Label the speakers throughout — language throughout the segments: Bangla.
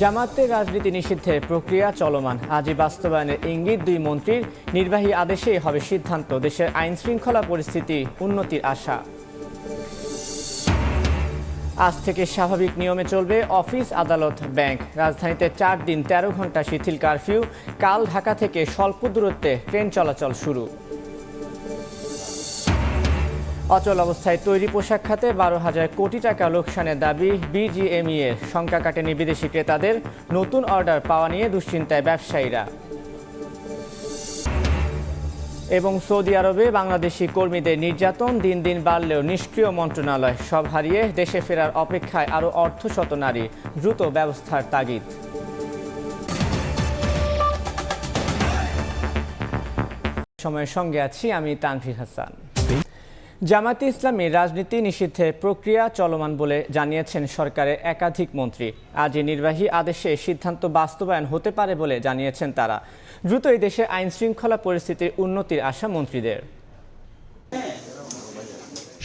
Speaker 1: জামায়াতের রাজনীতি নিষিদ্ধের প্রক্রিয়া চলমান। আজই বাস্তবায়নের ইঙ্গিত দুই মন্ত্রীর। নির্বাহী আদেশেই হবে সিদ্ধান্ত। দেশের আইন শৃঙ্খলা পরিস্থিতি উন্নতির আশা। আজ থেকে স্বাভাবিক নিয়মে চলবে অফিস, আদালত, ব্যাংক। রাজধানীতে 4 দিন 13 ঘন্টা শিথিল কারফিউ। কাল ঢাকা থেকে স্বল্প দূরত্বে ট্রেন চলাচল শুরু। অচল অবস্থায় তৈরি পোশাক খাতে 12,000 কোটি টাকা লোকসানের দাবি বিজিএমইএর। শঙ্কা কাটেনি বিদেশি ক্রেতাদের। নতুন অর্ডার পাওয়া নিয়ে দুশ্চিন্তায় ব্যবসায়ীরা। এবং সৌদি আরবে বাংলাদেশি কর্মীদের নির্যাতন দিন দিন বাড়লেও নিষ্ক্রিয় মন্ত্রণালয়। সব হারিয়ে দেশে ফেরার অপেক্ষায় আরও অর্ধশত নারী। দ্রুত ব্যবস্থার তাগিদ। সময়ের সঙ্গে আছি আমি তানভীর হাসান। জামায়াতে ইসলামীর রাজনীতি নিষিদ্ধের প্রক্রিয়া চলমান বলে জানিয়েছেন সরকারের একাধিক মন্ত্রী। আজ নির্বাহী আদেশে সিদ্ধান্ত বাস্তবায়ন হতে পারে বলে জানিয়েছেন তারা। দ্রুতই দেশে আইন শৃঙ্খলা পরিস্থিতির উন্নতির আশা মন্ত্রীদের।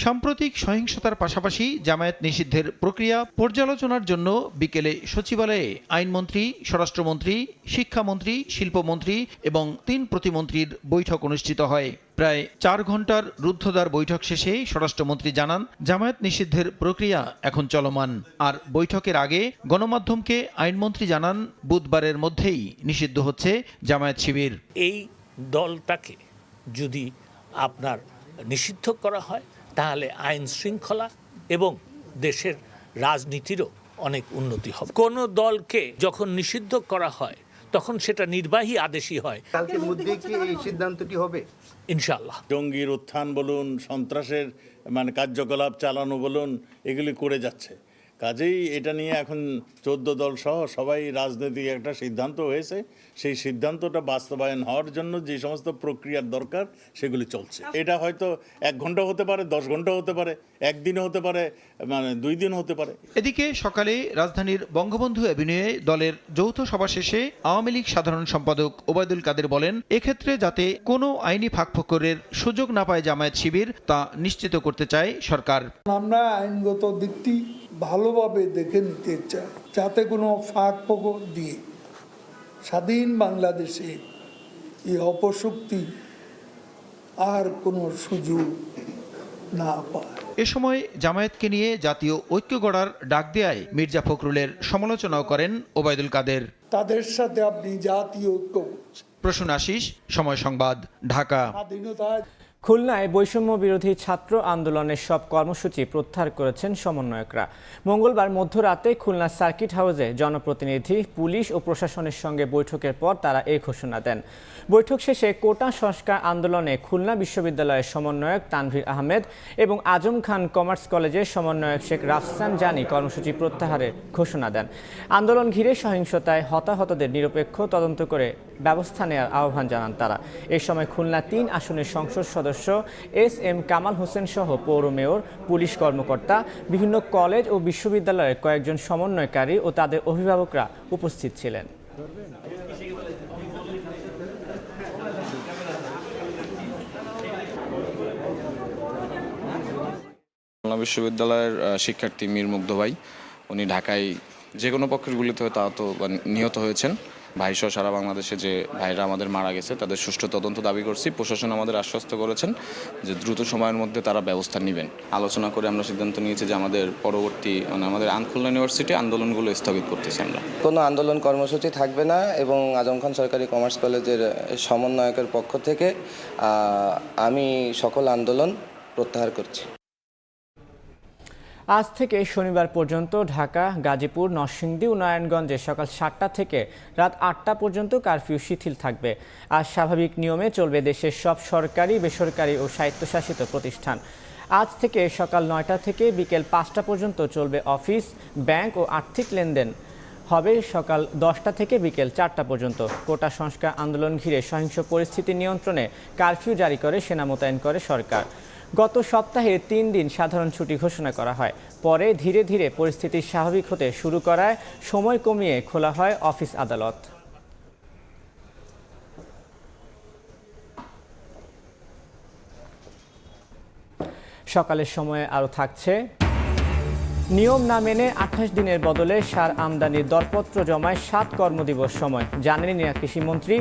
Speaker 2: সাম্প্রতিক সহিংসতার পাশাপাশি জামায়াত নিষিদ্ধের প্রক্রিয়া পর্যালোচনার জন্য বিকেলে সচিবালয়ে আইনমন্ত্রী, স্বরাষ্ট্রমন্ত্রী, শিক্ষামন্ত্রী, শিল্পমন্ত্রী এবং 3 প্রতিমন্ত্রীর বৈঠক অনুষ্ঠিত হয়। প্রায় 4 ঘন্টার রুদ্ধদ্বার বৈঠক শেষে স্বরাষ্ট্রমন্ত্রী জানান, জামায়াত নিষিদ্ধের প্রক্রিয়া এখন চলমান। আর বৈঠকের আগে গণমাধ্যমকে আইনমন্ত্রী জানান, বুধবারের মধ্যেই নিষিদ্ধ হচ্ছে জামায়াত শিবির।
Speaker 3: এই দলটাকে যদি আপনার নিষিদ্ধ করা হয় তাহলে আইন শৃঙ্খলা এবং দেশের রাজনীতিরও অনেক উন্নতি হবে। কোনো দলকে যখন নিষিদ্ধ করা হয় তখন সেটা নির্বাহী আদেশই হয়।
Speaker 4: কালকের মধ্যে কি এই সিদ্ধান্তটি হবে?
Speaker 3: ইনশাআল্লাহ।
Speaker 5: জঙ্গির উত্থান বলুন, সন্ত্রাসের কার্যকলাপ চালানো বলুন, এগুলি করে যাচ্ছে। কাজেই এটা নিয়ে এখন 14 দল সহ সবাই রাজনৈতিক একটা সিদ্ধান্ত হয়েছে। সেই সিদ্ধান্তটা বাস্তবায়ন হওয়ার জন্য যে সমস্ত প্রক্রিয়ার দরকার সেগুলি চলছে। এটা হয়তো 1 ঘন্টা হতে পারে, 10 ঘন্টা হতে পারে, একদিনও হতে পারে, 2 দিন হতে পারে।
Speaker 2: এদিকে সকালে রাজধানীর বঙ্গবন্ধু অ্যাভিনিউয়ে দলের যৌথ সভা শেষে আওয়ামী লীগ সাধারণ সম্পাদক ওবায়দুল কাদের বলেন, এক্ষেত্রে যাতে কোনো আইনি ফাঁকফোকরের সুযোগ না পায় জামায়াত শিবির, তা নিশ্চিত করতে চায় সরকার।
Speaker 6: আমরা আইনগত দিকটি ভালোভাবে দেখে নিতে চাই, যাতে কোনো ফাঁক ফোকর দিয়ে স্বাধীন বাংলাদেশে এই অপশক্তি আর কোনো সুযোগ না পায়।
Speaker 2: এ সময় জামায়াতকে নিয়ে জাতীয় ঐক্য গড়ার ডাক দেয়ায় মির্জা ফখরুলের সমালোচনাও করেন ওবায়দুল কাদের।
Speaker 6: তাদের সাথে আপনি জাতীয় ঐক্য করছেন।
Speaker 2: প্রসূন আশিস, সময় সংবাদ, ঢাকা।
Speaker 6: স্বাধীনতা।
Speaker 1: খুলনায় বৈষম্য বিরোধী ছাত্র আন্দোলনের সব কর্মসূচি প্রত্যাহার করেছেন সমন্বয়করা। মঙ্গলবার মধ্যরাতে খুলনা সার্কিট হাউসে জনপ্রতিনিধি, পুলিশ ও প্রশাসনের সঙ্গে বৈঠকের পর তারা এই ঘোষণা দেন। বৈঠক শেষে কোটা সংস্কার আন্দোলনে খুলনা বিশ্ববিদ্যালয়ের সমন্বয়ক তানভীর আহমেদ এবং আজম খান কমার্স কলেজের সমন্বয়ক শেখ রাফসান জানি কর্মসূচি প্রত্যাহারের ঘোষণা দেন। আন্দোলন ঘিরে সহিংসতায় হতাহতদের নিরপেক্ষ তদন্ত করে ব্যবস্থা নেওয়ার আহ্বান জানান তারা। এ সময় খুলনা 3 আসনের সংসদ সদস্য SM কামাল হোসেন সহ পৌর মেয়র, পুলিশ কর্মকর্তা, বিভিন্ন কলেজ ও বিশ্ববিদ্যালয়ের কয়েকজন সমন্বয়কারী ও তাদের অভিভাবকরা উপস্থিত ছিলেন।
Speaker 7: খুলনা বিশ্ববিদ্যালয়ের শিক্ষার্থী মীর মুগ্ধ ভাই, উনি ঢাকায় যে কোনো পক্ষের গুলিতে হয়তো আহত বা নিহত হয়েছেন। ভাইসহ সারা বাংলাদেশে যে ভাইরা আমাদের মারা গেছে তাদের সুষ্ঠু তদন্ত দাবি করছি। প্রশাসন আমাদের আশ্বস্ত করেছেন যে দ্রুত সময়ের মধ্যে তারা ব্যবস্থা নেবেন। আলোচনা করে আমরা সিদ্ধান্ত নিয়েছি যে আমাদের পরবর্তী আমাদের খুলনা ইউনিভার্সিটি আন্দোলনগুলো স্থগিত করতেছি। আমরা
Speaker 8: কোনো আন্দোলন কর্মসূচি থাকবে না এবং আজম খান সরকারি কমার্স কলেজের সমন্বয়কের পক্ষ থেকে আমি সকল আন্দোলন প্রত্যাহার করছি।
Speaker 1: আজ থেকে শনিবার পর্যন্ত ঢাকা, গাজীপুর, নরসিংদী ও নারায়ণগঞ্জে সকাল 7টা থেকে রাত 8টা পর্যন্ত কারফিউ শিথিল থাকবে। আজ স্বাভাবিক নিয়মে চলবে দেশের সব সরকারি, বেসরকারি ও স্বায়ত্তশাসিত প্রতিষ্ঠান। আজ থেকে সকাল 9টা থেকে বিকেল 5টা পর্যন্ত চলবে অফিস, ব্যাংক ও আর্থিক লেনদেন হবে সকাল 10টা থেকে বিকেল 4টা পর্যন্ত। কোটা সংস্কার আন্দোলন ঘিরে সহিংস পরিস্থিতি নিয়ন্ত্রণে কারফিউ জারি করে সেনা মোতায়েন করে সরকার। গত সপ্তাহে 3 দিন সাধারণ ছুটি ঘোষণা করা হয়। পরে ধীরে ধীরে পরিস্থিতি স্বাভাবিক হতে শুরু করায় সময় কমিয়ে খোলা হয় অফিস, আদালত। সকালের সময়ে আরও থাকছে নিয়ম না মেনে 28 দিনের বদলে সার আমদানির দরপত্র জমায় 7 কর্মদিবস সময় জানেন কৃষিমন্ত্রী।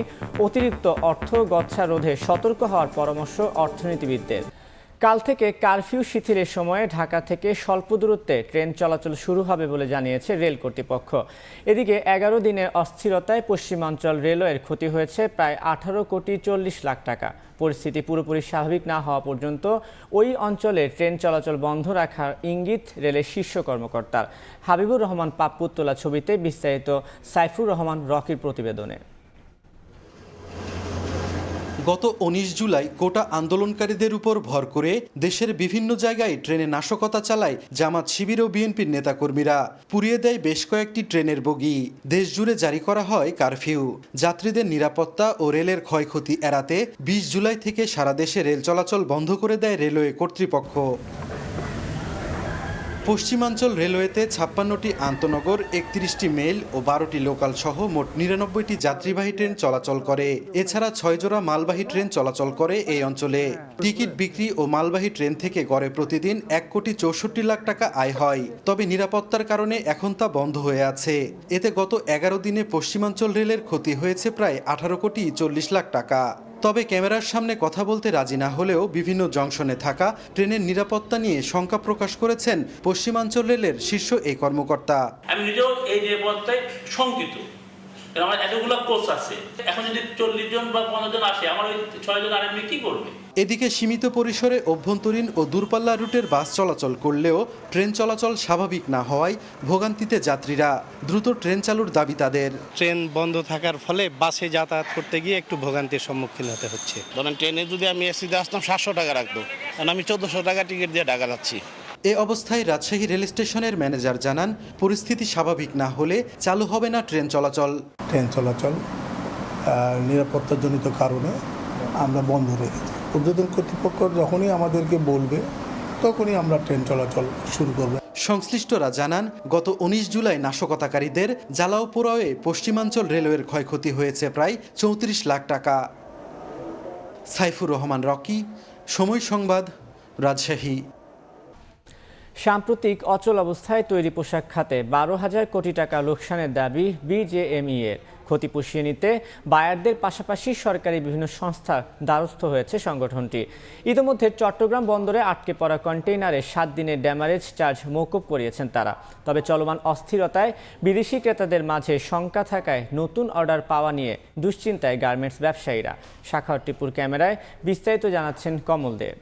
Speaker 1: অতিরিক্ত অর্থ গচ্ছা রোধে সতর্ক হওয়ার পরামর্শ অর্থনীতিবিদদের। কাল থেকে কারফিউ শিথিলের সময়ে ঢাকা থেকে স্বল্প দূরত্বে ট্রেন চলাচল শুরু হবে বলে জানিয়েছে রেল কর্তৃপক্ষ। এদিকে 11 দিনের অস্থিরতায় পশ্চিমাঞ্চল রেলওয়ের ক্ষতি হয়েছে প্রায় 18,40,00,000 টাকা। পরিস্থিতি পুরোপুরি স্বাভাবিক না হওয়া পর্যন্ত ওই অঞ্চলে ট্রেন চলাচল বন্ধ রাখার ইঙ্গিত রেলের শীর্ষ কর্মকর্তার। হাবিবুর রহমান পাপ্পুর তোলা ছবিতে বিস্তারিত সাইফুর রহমান রকির প্রতিবেদনে।
Speaker 9: গত 19 জুলাই কোটা আন্দোলনকারীদের উপর ভর করে দেশের বিভিন্ন জায়গায় ট্রেনে নাশকতা চালায় জামাত শিবির ও বিএনপির নেতাকর্মীরা। পুড়িয়ে দেয় বেশ কয়েকটি ট্রেনের বগি। দেশজুড়ে জারি করা হয় কারফিউ। যাত্রীদের নিরাপত্তা ও রেলের ক্ষয়ক্ষতি এড়াতে 20 জুলাই থেকে সারা দেশে রেল চলাচল বন্ধ করে দেয় রেলওয়ে কর্তৃপক্ষ। পশ্চিমাঞ্চল রেলওয়েতে 56টি আন্তনগর, 31টি মেল ও 12টি লোকাল সহ মোট 99টি যাত্রীবাহী ট্রেন চলাচল করে। এছাড়া 6 জোড়া মালবাহী ট্রেন চলাচল করে এই অঞ্চলে। টিকিট বিক্রি ও মালবাহী ট্রেন থেকে গড়ে প্রতিদিন 1,64,00,000 টাকা আয় হয়। তবে নিরাপত্তার কারণে এখন তা বন্ধ হয়ে আছে। এতে গত 11 দিনে পশ্চিমাঞ্চল রেলের ক্ষতি হয়েছে প্রায় 18,40,00,000 টাকা। তবে ক্যামেরার সামনে কথা বলতে রাজি না হলেও বিভিন্ন জংশনে থাকা ট্রেনের নিরাপত্তা নিয়ে শঙ্কা প্রকাশ করেছেন পশ্চিমাঞ্চল রেলের শীর্ষ এই কর্মকর্তা।
Speaker 10: আমি নিজেও এই নিরাপত্তায় শঙ্কিত। আমার এতগুলো কোচ আছে, এখন যদি 40 জন বা 15 জন আসে, আমার ওই 6 জন আর্মি কি করবে?
Speaker 9: এদিকে সীমিত পরিসরে অভ্যন্তরীণ ও দূরপাল্লা রুটের বাস চলাচল করলেও ট্রেন চলাচল স্বাভাবিক না হওয়ায় ভোগান্তিতে যাত্রীরা। দ্রুত ট্রেন চালুর দাবি তাদের।
Speaker 11: ট্রেন বন্ধ থাকার ফলে বাসে যাতায়াত করতে গিয়ে একটু ভোগান্তির সম্মুখীন হতে হচ্ছে।
Speaker 12: ধরেন ট্রেনে যদি আমি এসিতে আসতাম 700 টাকা রাখতো, কারণ আমি 1400 টাকা টিকিট দিয়ে ঢাকা যাচ্ছি।
Speaker 9: এ অবস্থায় রাজশাহী রেল স্টেশনের ম্যানেজার জানান, পরিস্থিতি স্বাভাবিক না হলে চালু হবে না ট্রেন চলাচল।
Speaker 6: ট্রেন চলাচল নিরাপত্তাজনিত কারণে আমরা বন্ধ রেখেছি। ঊর্ধ্বতন কর্তৃপক্ষ যখনই আমাদেরকে বলবে তখনই আমরা ট্রেন চলাচল শুরু করব।
Speaker 9: সংশ্লিষ্টরা জানান, গত 19 জুলাই নাশকতাকারীদের জ্বালাও পোড়াওয়ে পশ্চিমাঞ্চল রেলওয়ের ক্ষয়ক্ষতি হয়েছে প্রায় 34 লাখ টাকা। সাইফুর রহমান রকি, সময় সংবাদ, রাজশাহী।
Speaker 1: সাম্প্রতিক অচল অবস্থায় তৈরি পোশাক খাতে 12,000 কোটি টাকা লোকসানের দাবি বিজেএমইএর। ক্ষতি পুষিয়ে নিতে বায়ারদের পাশাপাশি সরকারি বিভিন্ন সংস্থার দ্বারস্থ হয়েছে সংগঠনটি। ইতিমধ্যে চট্টগ্রাম বন্দরে আটকে পড়া কন্টেইনারে 7 দিনের ড্যামারেজ চার্জ মওকুফ করিয়েছেন তারা। তবে চলমান অস্থিরতায় বিদেশি ক্রেতাদের মাঝে শঙ্কা থাকায় নতুন অর্ডার পাওয়া নিয়ে দুশ্চিন্তায় গার্মেন্টস ব্যবসায়ীরা। শাখাওয়াত টিপুর ক্যামেরায় বিস্তারিত জানাচ্ছেন কমল দেব।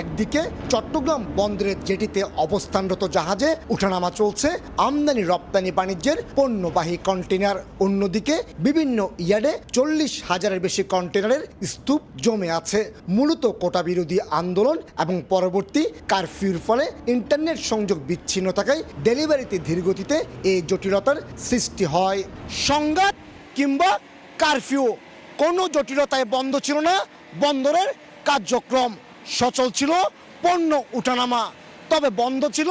Speaker 13: একদিকে চট্টগ্রাম বন্দরের জেটিতে অবস্থানরত জাহাজে উঠানামা চলছে আমদানি রপ্তানি বাণিজ্যের পণ্যবাহী কন্টেনার, অন্যদিকে বিভিন্ন ইয়ার্ডে 40,000-এর বেশি কন্টেনারের স্তূপ জমে আছে। মূলত কোটা বিরোধী আন্দোলন এবং পরবর্তী কারফিউর ফলে ইন্টারনেট সংযোগ বিচ্ছিন্ন থাকায় ডেলিভারিতে ধীরগতিতে এই জটিলতার সৃষ্টি হয়। সংঘাত কিংবা কারফিউ, কোনো জটিলতায় বন্ধ ছিল না বন্দরের কার্যক্রম। সচল ছিল পণ্য উঠানামা, তবে বন্ধ ছিল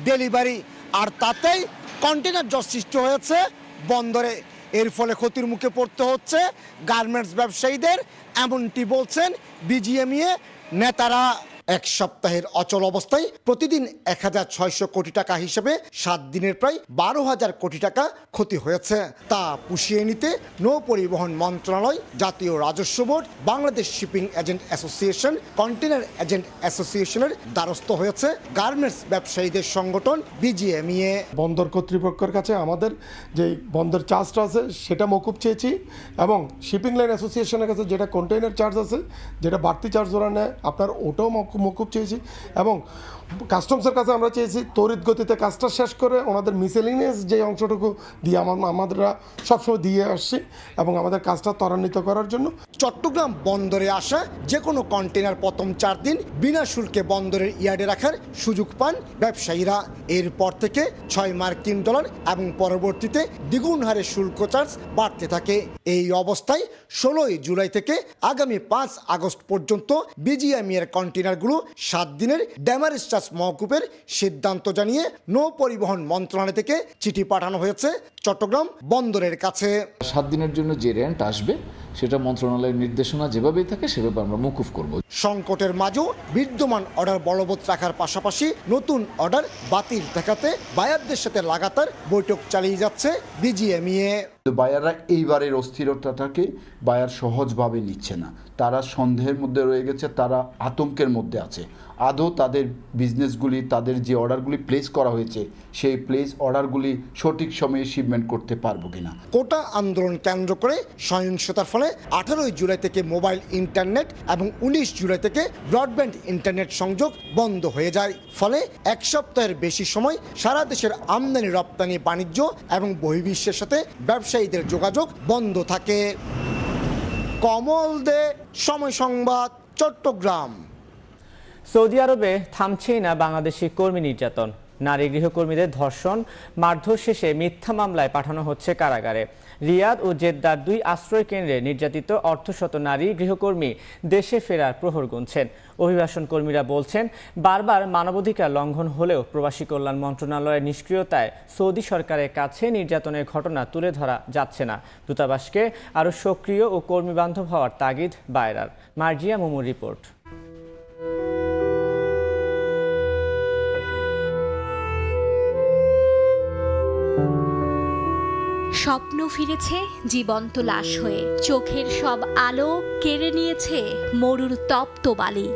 Speaker 13: ডেলিভারি। আর তাতেই কন্টেনার জট সৃষ্টি হয়েছে বন্দরে। এর ফলে ক্ষতির মুখে পড়তে হচ্ছে গার্মেন্টস ব্যবসায়ীদের, এমনটি বলছেন বিজিএমইএ নেতারা। এক সপ্তাহের অচল অবস্থায় প্রতিদিন 1,600 কোটি টাকা হিসেবে 7 দিনের প্রায় 12,000 কোটি টাকা ক্ষতি হয়েছে। তা পুষিয়ে নিতে নৌ পরিবহন মন্ত্রণালয়, জাতীয় রাজস্ব board, Bangladesh shipping agent association, container agent অ্যাসোসিয়েশনের দ্বারস্থ হয়েছে গার্মেন্টস ব্যবসায়ীদের সংগঠন বিজিএমইএ।
Speaker 6: বন্দর কর্তৃপক্ষের কাছে আমাদের যে বন্দর চার্জটা আছে সেটা মওকুফ চেয়েছি, এবং শিপিং লাইন অ্যাসোসিয়েশনের কাছে যেটা কন্টেইনার চার্জ আছে, যেটা বাড়তি চার্জ ওরা নেয়, আপনার ওটাও মওকুফ চেয়েছি। এবং কাস্টমসের কাছে আমরা চেয়েছি তড়িৎ গতিতে কাজটা শেষ করে ওনাদের মিসেলিনিয়াস যে অংশটুকু দিয়ে আমরা সবসময় দিয়ে আসছি, এবং আমাদের কাজটা ত্বরান্বিত করার জন্য।
Speaker 13: চট্টগ্রাম বন্দরে আসা যে কোনো কন্টেনার প্রথম 4 দিন বিনা শুল্কে বন্দরের ইয়ার্ডে রাখার সুযোগ পান ব্যবসায়ীরা। এরপর থেকে $6 এবং পরবর্তীতে দ্বিগুণ হারে শুল্ক চার্জ বাড়তে থাকে। এই অবস্থায় 16 জুলাই থেকে আগামী 5 আগস্ট পর্যন্ত বিজিএমইএর কন্টেনারগুলো 7 দিনের ড্যামারেজ চার্জ কাজ মওকুফের সিদ্ধান্ত জানিয়ে নৌ পরিবহন মন্ত্রণালয় থেকে চিঠি পাঠানো হয়েছে চট্টগ্রাম বন্দরের কাছে।
Speaker 14: 7 দিনের জন্য যে রেন্ট আসবে সেটা মন্ত্রণালয়ের নির্দেশনা যেভাবেই থাকে সেভাবে আমরা মওকুফ করব।
Speaker 13: সংকটের মাঝেও বিদ্যমান অর্ডার বলবৎ রাখার পাশাপাশি নতুন অর্ডার বাতিল ঠেকাতে বায়ারদের সাথে লাগাতার বৈঠক চালিয়ে যাচ্ছে বিজিএমইএ।
Speaker 15: বায়াররা এইবারের অস্থিরতাটাকে বায়ার সহজভাবে নিচ্ছে না, তারা সন্দেহের মধ্যে রয়ে গেছে, তারা আতঙ্কের মধ্যে আছে। আদৌ তাদের বিজনেসগুলি, তাদের যে অর্ডারগুলি প্লেস করা হয়েছে সেই প্লেস অর্ডারগুলি সঠিক সময়ে শিপমেন্ট করতে পারবো কিনা।
Speaker 13: কোটা আন্দোলন কেন্দ্র করে সহিংসতার ফলে 18 জুলাই থেকে মোবাইল ইন্টারনেট এবং 19 জুলাই থেকে ব্রডব্যান্ড ইন্টারনেট সংযোগ বন্ধ হয়ে যায়। ফলে এক সপ্তাহের বেশি সময় সারা দেশের আমদানি রপ্তানি বাণিজ্য এবং বহির্বিশ্বের সাথে ব্যবসায়ীদের যোগাযোগ বন্ধ থাকে। কমল দে, সময় সংবাদ, চট্টগ্রাম।
Speaker 1: সৌদি আরবে থামছেই না বাংলাদেশি কর্মী নির্যাতন। নারী গৃহকর্মীদের ধর্ষণ, মারধর শেষে মিথ্যা মামলায় পাঠানো হচ্ছে কারাগারে। রিয়াদ ও জেদ্দার 2 আশ্রয় কেন্দ্রে নির্যাতিত অর্ধশত নারী গৃহকর্মী দেশে ফেরার প্রহর গুনছেন। অভিবাসন কর্মীরা বলছেন, বারবার মানবাধিকার লঙ্ঘন হলেও প্রবাসী কল্যাণ মন্ত্রণালয়ের নিষ্ক্রিয়তায় সৌদি সরকারের কাছে নির্যাতনের ঘটনা তুলে ধরা যাচ্ছে না। দূতাবাসকে আরও সক্রিয় ও কর্মীবান্ধব হওয়ার তাগিদ বায়রার। মার্জিয়া মুমুর রিপোর্ট।
Speaker 16: স্বপ্ন ফিরেছে জীবন্ত লাশ হয়ে, চোখের সব আলো কেড়ে নিয়েছে মরুর তপ্ত বালি।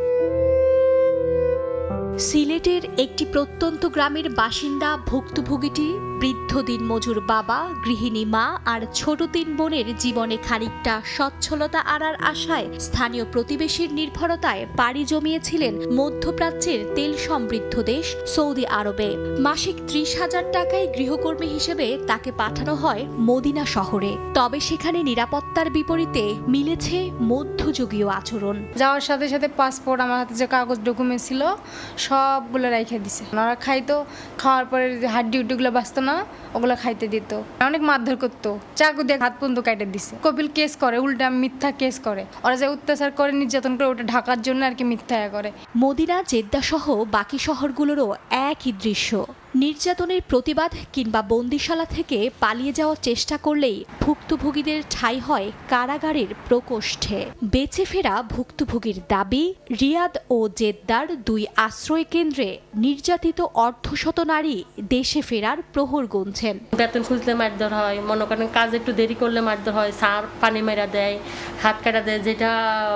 Speaker 16: সিলেটের একটি প্রত্যন্ত গ্রামের বাসিন্দা ভুক্তভোগীটি বৃদ্ধ দিনমজুর বাবা, গৃহিণী মা আর ছোট 3 বোনের জীবনে খানিকটা সচ্ছলতা আনার আশায় স্থানীয় প্রতিবেশীর নির্ভরতায় পাড়ি জমিয়েছিলেন মধ্যপ্রাচ্যের তেল সমৃদ্ধ দেশ সৌদি আরবে। মাসিক 30,000 টাকায় গৃহকর্মী হিসেবে তাকে পাঠানো হয় মদিনা শহরে। তবে সেখানে নিরাপত্তার বিপরীতে মিলেছে মধ্যযুগীয় আচরণ।
Speaker 17: যাওয়ার সাথে সাথে পাসপোর্ট, আমার হাতে যে কাগজ ডকুমেন্ট ছিল সবগুলো রেখে দিছে। ওরা খাইতো, খাওয়ার পরে হাড্ডি উড্ডিগুলো বাঁচতো না, ওগুলো খাইতে দিত। অনেক মারধর করতো, চাকু দিয়ে হাত পর্যন্ত কেটে দিছে। কপিল কেস করে, উল্টা মিথ্যা কেস করে। ওরা যে অত্যাচার করে, নির্যাতন করে, ওটা ঢাকার জন্য আর কি মিথ্যা করে।
Speaker 16: মদিনা, জেদ্দা সহ বাকি শহরগুলোরও একই দৃশ্য। নির্যাতনের প্রতিবাদ কিংবা বন্দিশালা থেকে পালিয়ে যাওয়ার চেষ্টা করলেই ভুক্তভোগীদের ঠাঁই হয় কারাগারের প্রকোষ্ঠে। বেঁচে ফেরা ভুক্তভোগীর দাবি, রিয়াদ ও জেদ্দার 2 আশ্রয় কেন্দ্রে নির্যাতিত অর্ধশত নারী দেশে ফেরার প্রহর গুনছেন।
Speaker 18: বেতন খুঁজলে মারধর হয়, মনে করেন কাজ একটু দেরি করলে মারধর হয়, সার পানি মেরা দেয়, হাত কাটা দেয়, যেটা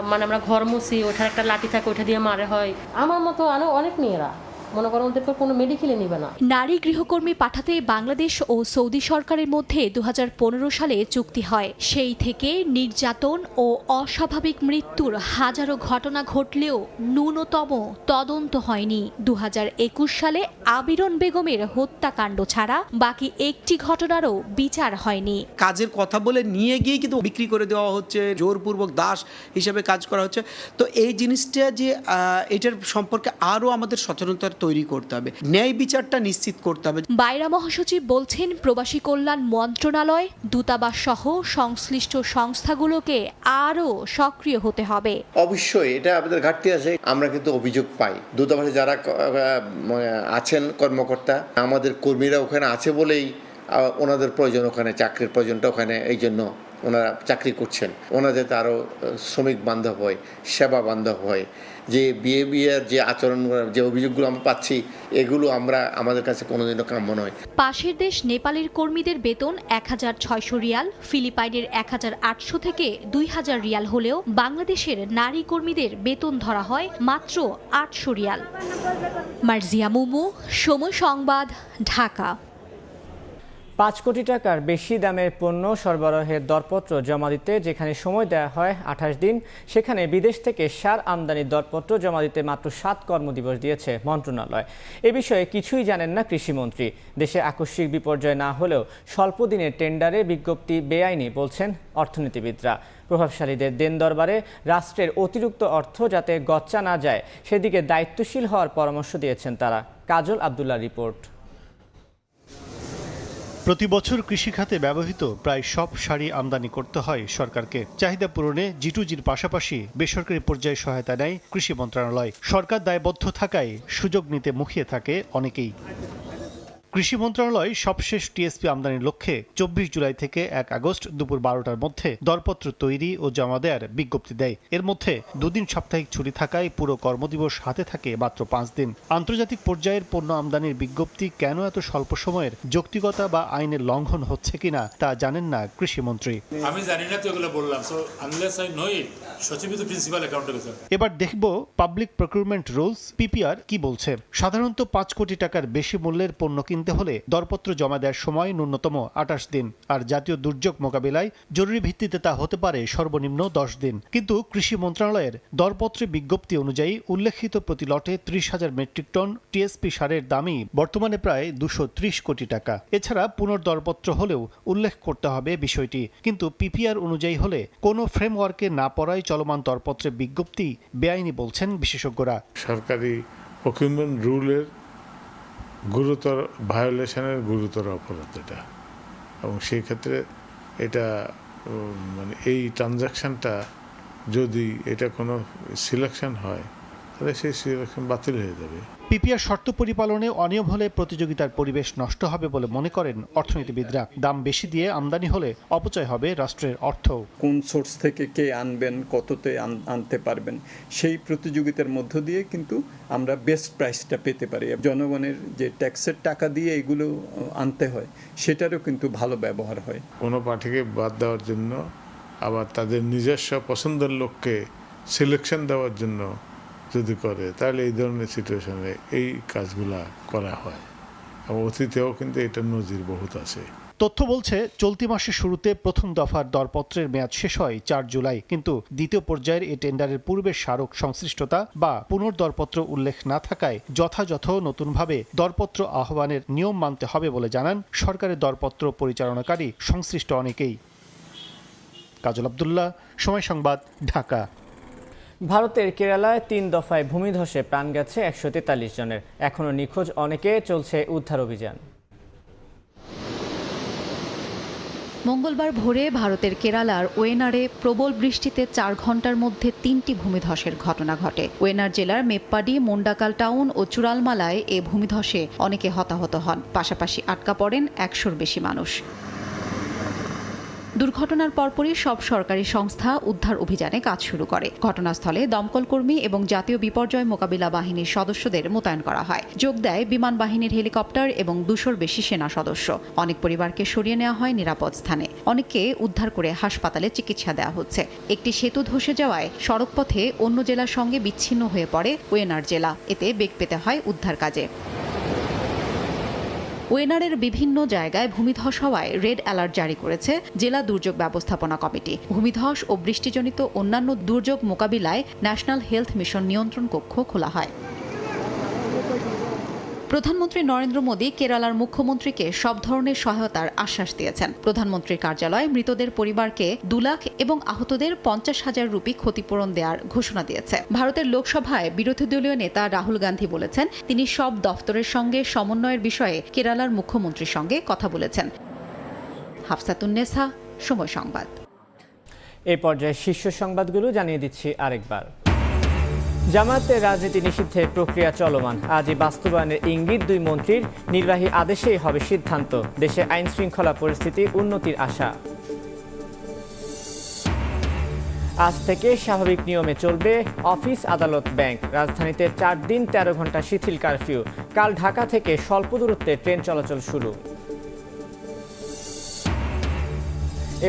Speaker 18: মানে আমরা ঘর মুছি ওঠার একটা লাঠি থাকে ওঠা দিয়ে মারে হয়। আমার মতো আরো অনেক মেয়েরা মনে করেন ওদের কোনো মেডিকেলে নিবে না।
Speaker 16: নারী গৃহকর্মী পাঠাতে বাংলাদেশ ও সৌদি সরকারের মধ্যে 2015 সালে চুক্তি হয়। সেই থেকে নির্যাতন ও অস্বাভাবিক মৃত্যুর হাজারো ঘটনা ঘটলেও ন্যূনতম তদন্ত হয়নি। 2021 সালে আবিরন বেগমের হত্যাকাণ্ড ছাড়া বাকি একটি ঘটনারও বিচার হয়নি।
Speaker 19: কাজের কথা বলে নিয়ে গিয়ে কিন্তু বিক্রি করে দেওয়া হচ্ছে, জোরপূর্বক দাস হিসেবে কাজ করা হচ্ছে। তো এই জিনিসটা যে এটার সম্পর্কে আরও আমাদের সচেতনতা তৈরি করতে হবে, ন্যায় বিচারটা নিশ্চিত করতে হবে।
Speaker 16: বায়রা মহাসচিব বলছেন, প্রবাসী কল্যাণ মন্ত্রণালয়, দূতাবাস সহ সংশ্লিষ্ট সংস্থাগুলোকে আরও সক্রিয় হতে হবে।
Speaker 20: অবশ্যই এটা আমাদের ঘাটতি আছে, আমরা কিন্তু অভিযোগ পাই। দূতাবাসে যারা আছেন কর্মকর্তা, আমাদের কর্মীরা ওখানে আছে বলেই ওনাদের প্রয়োজন, ওখানে চাকরির প্রয়োজনটা ওখানে, এই জন্য ওনারা চাকরি করছেন। ওনাদের আরও শ্রমিক বান্ধব হয়, সেবা বান্ধব হয়। যে বিহেভিয়ার, যে আচরণ, যে অভিযোগগুলো আমরা পাচ্ছি, এগুলো আমাদের কাছে কোনোদিনও কাম্য নয়।
Speaker 16: পাশের দেশ নেপালের কর্মীদের বেতন 1600 রিয়াল, ফিলিপাইনের 1800 থেকে 2000 রিয়াল হলেও বাংলাদেশের নারী কর্মীদের বেতন ধরা হয় মাত্র 800 রিয়াল। মার্জিয়া মুমু, সময় সংবাদ, ঢাকা।
Speaker 1: 5 কোটি টাকার বেশি দামের পণ্য সরবরাহের দরপত্র জমা দিতে যেখানে সময় দেওয়া হয় 28 দিন, সেখানে বিদেশ থেকে সার আমদানির দরপত্র জমা দিতে মাত্র 7 কর্মদিবস দিয়েছে মন্ত্রণালয়। এ বিষয়ে কিছুই জানেন না কৃষিমন্ত্রী। দেশে আকস্মিক বিপর্যয় না হলেও স্বল্প দিনের টেন্ডারে বিজ্ঞপ্তি বেআইনি বলছেন অর্থনীতিবিদরা। প্রভাবশালীদের দেন দরবারে রাষ্ট্রের অতিরিক্ত অর্থ যাতে গচ্চা না যায় সেদিকে দায়িত্বশীল হওয়ার পরামর্শ দিয়েছেন তারা। কাজল আব্দুল্লাহ রিপোর্ট।
Speaker 21: প্রতি বছর কৃষিখাতে ব্যবহৃত প্রায় সব শাড়ি আমদানি করতে হয় সরকারকে। চাহিদা পূরণে G2Gর পাশাপাশি বেসরকারি পর্যায়ে সহায়তা নেয় কৃষি মন্ত্রণালয়। সরকার দায়বদ্ধ থাকায় সুযোগ নিতে মুখিয়ে থাকে অনেকেই। কৃষি মন্ত্রণালয় সবশেষ টিএসপি আমদানির লক্ষ্যে 24 জুলাই থেকে 1 আগস্ট দুপুর 12টার মধ্যে দরপত্র তৈরি ও জমা দেওয়ার বিজ্ঞপ্তি দেয়। এর মধ্যে দুদিন সাপ্তাহিক ছুটি থাকায় পুরো কর্মদিবস হাতে থাকে মাত্র 5 দিন। আন্তর্জাতিক পর্যায়ের পণ্য আমদানির বিজ্ঞপ্তি কেন এত স্বল্প সময়ের, যৌক্তিকতা বা আইনের লঙ্ঘন হচ্ছে কিনা তা জানেন না কৃষিমন্ত্রী।
Speaker 22: আমি জানি না তো এগুলো বললাম, সো আনলেস আই নো ইট, সচিব তো প্রিন্সিপাল অ্যাকাউন্টেন্ট।
Speaker 21: এবার দেখব পাবলিক প্রকিউরমেন্ট রুলস পিপিআর কি বলছে। সাধারণত 5 কোটি টাকার বেশি মূল্যের পণ্য কিনতে হলে দরপত্র জমা দেওয়ার সময় ন্যূনতম 28 দিন, আর জাতীয় দুর্যোগ মোকাবিলায় জরুরি ভিত্তিতে তা হতে পারে সর্বনিম্ন 10 দিন। কিন্তু কৃষি মন্ত্রণালয়ের দরপত্রে বিজ্ঞপ্তি অনুযায়ী উল্লেখিত প্রতি লটে 30,000 মেট্রিক টন টিএসপি সারের দামই বর্তমানে প্রায় 230 কোটি টাকা। এছাড়া পুনর্দরপত্র হলেও উল্লেখ করতে হবে বিষয়টি। কিন্তু পিপিআর অনুযায়ী হলে কোনো ফ্রেমওয়ার্কে না পড়ায় চলমান দরপত্রে বিজ্ঞপ্তি বেআইনি বলছেন বিশেষজ্ঞরা।
Speaker 22: সরকারি প্রকিউরমেন্ট রুলের গুরুতর ভায়োলেশনের গুরুতর অপরাধ এটা, এবং সেই ক্ষেত্রে এটা মানে এই ট্রানজাকশনটা যদি এটা কোনো সিলেকশন হয় তাহলে সেই সিলেকশন বাতিল হয়ে যাবে।
Speaker 21: পিপিআর শর্ত পরিপালনে অনিয়ম হলে প্রতিযোগিতার পরিবেশ নষ্ট হবে বলে মনে করেন অর্থনীতিবিদরা। দাম বেশি দিয়ে আমদানি হলে অপচয় হবে রাষ্ট্রের অর্থ।
Speaker 23: কোন সোর্স থেকে কে আনবেন, কততে আনতে পারবেন, সেই প্রতিযোগিতার মধ্য দিয়ে কিন্তু আমরা বেস্ট প্রাইসটা পেতে পারি। জনগণের যে ট্যাক্সের টাকা দিয়ে এগুলো আনতে হয় সেটারও কিন্তু ভালো ব্যবহার হয়।
Speaker 22: কোনো পার্টিকে বাদ দেওয়ার জন্য আবার তাদের নিজস্ব পছন্দের লোককে সিলেকশন দেওয়ার জন্য যদি করে, তাহলে এই ধরনের সিচুয়েশনে এই কাজগুলা করা হয়, এবং অতীতেও কিন্তু এটা নজির বহুত আছে।
Speaker 21: তথ্য বলছে চলতি মাসের শুরুতে প্রথম দফার দরপত্রের মেয়াদ শেষ হয় 4 জুলাই। কিন্তু দ্বিতীয় পর্যায়ের এই টেন্ডারের পূর্বের স্মারক সংশ্লিষ্টতা বা পুনর্দরপত্র উল্লেখ না থাকায় যথাযথ নতুনভাবে দরপত্র আহ্বানের নিয়ম মানতে হবে বলে জানান সরকারের দরপত্র পরিচালনাকারী সংশ্লিষ্ট অনেকেই। কাজল আব্দুল্লাহ, সময় সংবাদ, ঢাকা।
Speaker 1: ভারতের কেরালায় 3 দফায় ভূমিধসে প্রাণ গেছে 143 জনের। এখনও নিখোঁজ অনেকে, চলছে উদ্ধার অভিযান।
Speaker 24: মঙ্গলবার ভোরে ভারতের কেরালার ওয়েনারে প্রবল বৃষ্টিতে 4 ঘন্টার মধ্যে 3টি ভূমিধসের ঘটনা ঘটে। ওয়েনার জেলার মেপ্পাডি, মুন্ডাকাল টাউন ও চুরালমালায় এ ভূমিধসে অনেকে হতাহত হন। পাশাপাশি আটকা পড়েন 100-র বেশি মানুষ। দুর্ঘটনার পরপরই সব সরকারি সংস্থা উদ্ধার অভিযানে কাজ শুরু করে। ঘটনাস্থলে দমকল কর্মী এবং জাতীয় বিপর্যয় মোকাবিলা বাহিনীর সদস্যদের মোতায়েন করা হয়। যোগ দেয় বিমান বাহিনীর হেলিকপ্টার এবং 200-র বেশি সেনা সদস্য। অনেক পরিবারকে সরিয়ে নেওয়া হয় নিরাপদ স্থানে। অনেককে উদ্ধার করে হাসপাতালে চিকিৎসা দেওয়া হচ্ছে। একটি সেতু ধসে যাওয়ায় সড়কপথে অন্য জেলার সঙ্গে বিচ্ছিন্ন হয়ে পড়ে ওয়েনার জেলা। এতে বেগ পেতে হয় উদ্ধার কাজে। ওয়েনারের বিভিন্ন জায়গায় ভূমিধস হওয়ায় রেড অ্যালার্ট জারি করেছে জেলা দুর্যোগ ব্যবস্থাপনা কমিটি। ভূমিধস ও বৃষ্টিজনিত অন্যান্য দুর্যোগ মোকাবিলায় ন্যাশনাল হেলথ মিশন নিয়ন্ত্রণ কক্ষ খোলা হয়। প্রধানমন্ত্রী নরেন্দ্র মোদী কেরালার মুখ্যমন্ত্রীকে সব ধরনের সহায়তার আশ্বাস দিয়েছেন। প্রধানমন্ত্রীর কার্যালয় মৃতদের পরিবারকে 2 লাখ এবং আহতদের 50,000 রুপি ক্ষতিপূরণ দেওয়ার ঘোষণা দিয়েছে। ভারতের লোকসভায় বিরোধী দলীয় নেতা রাহুল গান্ধী বলেছেন তিনি সব দফতরের সঙ্গে সমন্বয়ের বিষয়ে কেরালার মুখ্যমন্ত্রীর সঙ্গে কথা বলেছেন। হাফসাতুন্নেসা, সময় সংবাদ।
Speaker 1: এই পর্যায়ে শীর্ষ সংবাদগুলো জানিয়ে দিচ্ছি আরেকবার। জামায়াতের রাজনীতি নিষিদ্ধের প্রক্রিয়া চলমান। আজই বাস্তবায়নের ইঙ্গিত 2 মন্ত্রীর। নির্বাহী আদেশেই হবে সিদ্ধান্ত। দেশে আইন শৃঙ্খলা পরিস্থিতি উন্নতির আশা। আজ থেকে স্বাভাবিক নিয়মে চলবে অফিস, আদালত, ব্যাংক। রাজধানীতে 4 দিন 13 ঘন্টা শিথিল কারফিউ। কাল ঢাকা থেকে স্বল্প দূরত্বে ট্রেন চলাচল শুরু।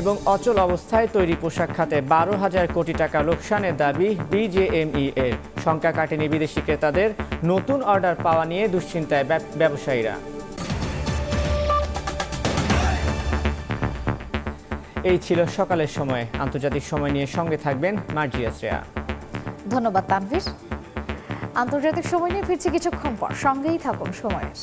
Speaker 1: এবং অচল অবস্থায় তৈরি পোশাক খাতে 12,000 কোটি টাকা লোকসানের দাবি বিজেএমই এর। শঙ্কা কাটেনি বিদেশি ক্রেতাদের। নতুন অর্ডার পাওয়া নিয়ে দুশ্চিন্তায় ব্যবসায়ীরা। এই ছিল সকালের সময়। আন্তর্জাতিক সময় নিয়ে সঙ্গে থাকবেন মার্জিয়া শ্রেয়া।
Speaker 25: ধন্যবাদ তানভীর। আন্তর্জাতিক সময় নিয়ে ফিরছি কিছুক্ষণ পর। সঙ্গেই থাকুন সময়ের।